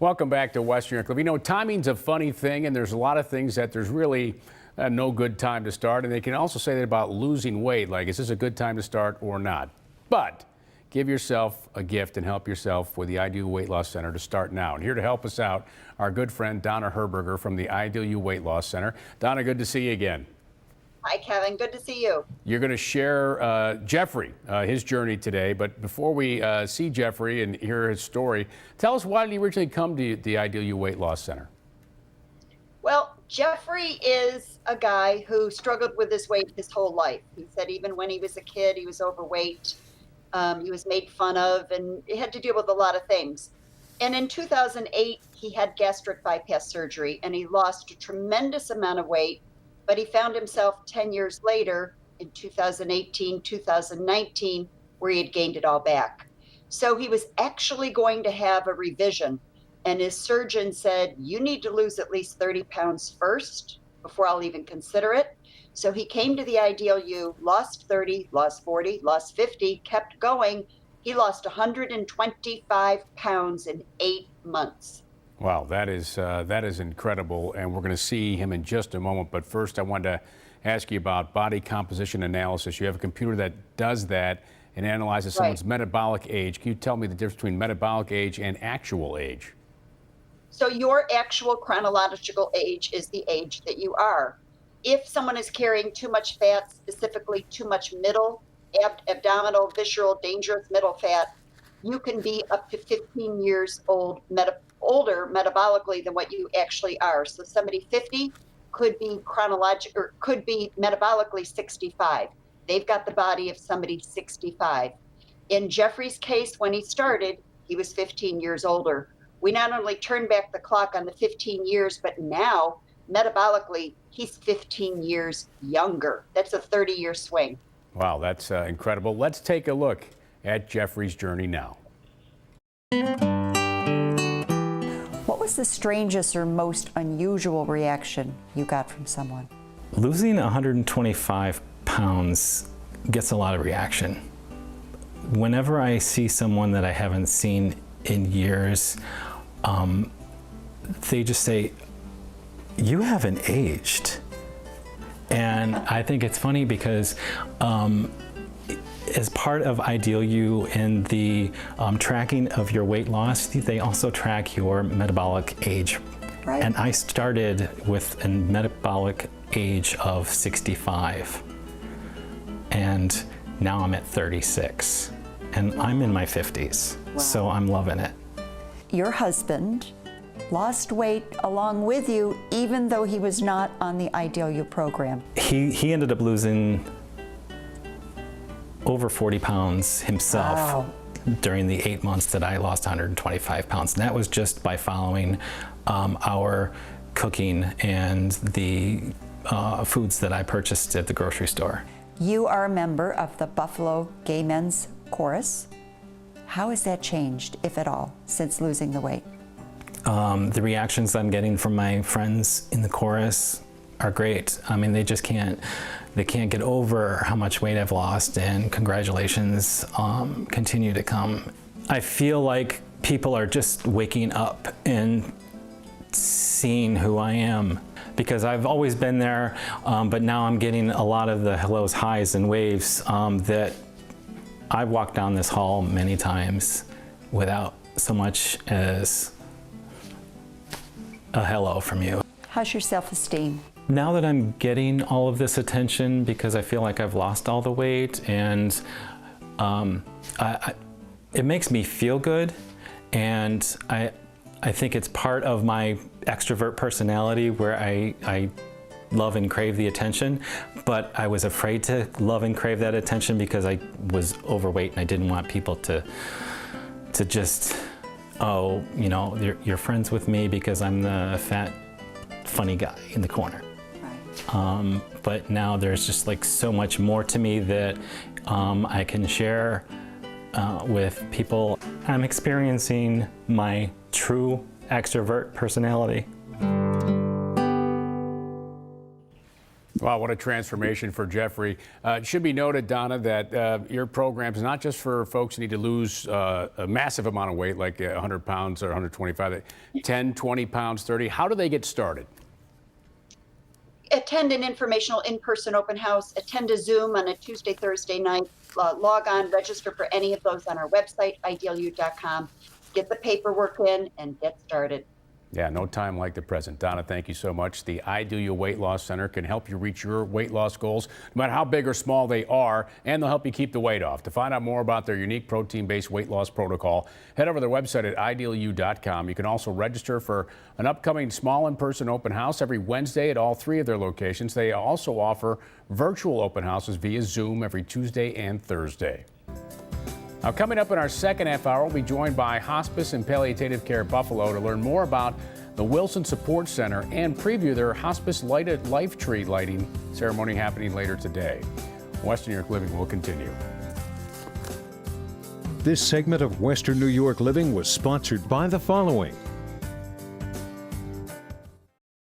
Welcome back to Western Club. You know, timing's a funny thing, and there's a lot of things that there's really no good time to start. And they can also say that about losing weight, like, is this a good time to start or not? But give yourself a gift and help yourself with the Ideal Weight Loss Center to start now. And here to help us out, our good friend Donna Herberger from the Ideal Weight Loss Center. Donna, good to see you again. Hi, Kevin. Good to see you. You're going to share Jeffrey, his journey today. But before we see Jeffrey and hear his story, tell us, why did he originally come to the Ideal Weight Loss Center? Well, Jeffrey is a guy who struggled with his weight his whole life. He said even when he was a kid, he was overweight. He was made fun of, and he had to deal with a lot of things. And in 2008, he had gastric bypass surgery, and he lost a tremendous amount of weight. But he found himself 10 years later in 2018, 2019, where he had gained it all back. So he was actually going to have a revision. And his surgeon said, you need to lose at least 30 pounds first before I'll even consider it. So he came to the Ideal U, lost 30, lost 40, lost 50, kept going. He lost 125 pounds in 8 months. Wow, that is incredible, and we're going to see him in just a moment. But first, I wanted to ask you about body composition analysis. You have a computer that does that and analyzes someone's metabolic age. Can you tell me the difference between metabolic age and actual age? So your actual chronological age is the age that you are. If someone is carrying too much fat, specifically too much middle, abdominal, visceral, dangerous middle fat, you can be up to 15 years old, older metabolically than what you actually are. So somebody 50 could be could be metabolically 65. They've got the body of somebody 65. In Jeffrey's case, when he started, he was 15 years older. We not only turned back the clock on the 15 years, but now metabolically, he's 15 years younger. That's a 30-year swing. Wow, that's incredible. Let's take a look at Jeffrey's journey now. What was the strangest or most unusual reaction you got from someone? Losing 125 pounds gets a lot of reaction. Whenever I see someone that I haven't seen in years, they just say, you haven't aged. And I think it's funny because as part of Ideal U and the tracking of your weight loss, they also track your metabolic age. Right. And I started with a metabolic age of 65. And now I'm at 36. And I'm in my 50s. Wow. So I'm loving it. Your husband lost weight along with you, even though he was not on the Ideal U program. He ended up losing over 40 pounds himself. Wow. During the 8 months that I lost 125 pounds. And that was just by following our cooking and the foods that I purchased at the grocery store. You are a member of the Buffalo Gay Men's Chorus. How has that changed, if at all, since losing the weight? The reactions I'm getting from my friends in the chorus are great. I mean, they can't get over how much weight I've lost, and congratulations continue to come. I feel like people are just waking up and seeing who I am, because I've always been there, but now I'm getting a lot of the hellos, highs, and waves that I've walked down this hall many times without so much as a hello from you. How's your self-esteem? Now that I'm getting all of this attention because I feel like I've lost all the weight, and it makes me feel good, and I think it's part of my extrovert personality where I love and crave the attention, but I was afraid to love and crave that attention because I was overweight and I didn't want people to just, oh, you know, you're friends with me because I'm the fat, funny guy in the corner. Right. But now there's just like so much more to me that I can share with people. I'm experiencing my true extrovert personality. Wow, what a transformation for Jeffrey. It should be noted, Donna, that your program is not just for folks who need to lose a massive amount of weight, like 100 pounds or 125, 10, 20 pounds, 30. How do they get started? Attend an informational in-person open house, attend a Zoom on a Tuesday, Thursday night, log on, register for any of those on our website, idealu.com. Get the paperwork in and get started. Yeah, no time like the present. Donna, thank you so much. The I Do You Weight Loss Center can help you reach your weight loss goals, no matter how big or small they are, and they'll help you keep the weight off. To find out more about their unique protein-based weight loss protocol, head over to their website at idealu.com. You can also register for an upcoming small in-person open house every Wednesday at all 3 of their locations. They also offer virtual open houses via Zoom every Tuesday and Thursday. Now, coming up in our second half hour, we'll be joined by Hospice and Palliative Care Buffalo to learn more about the Wilson Support Center and preview their Hospice Lighted Life Tree lighting ceremony happening later today. Western New York Living will continue. This segment of Western New York Living was sponsored by the following: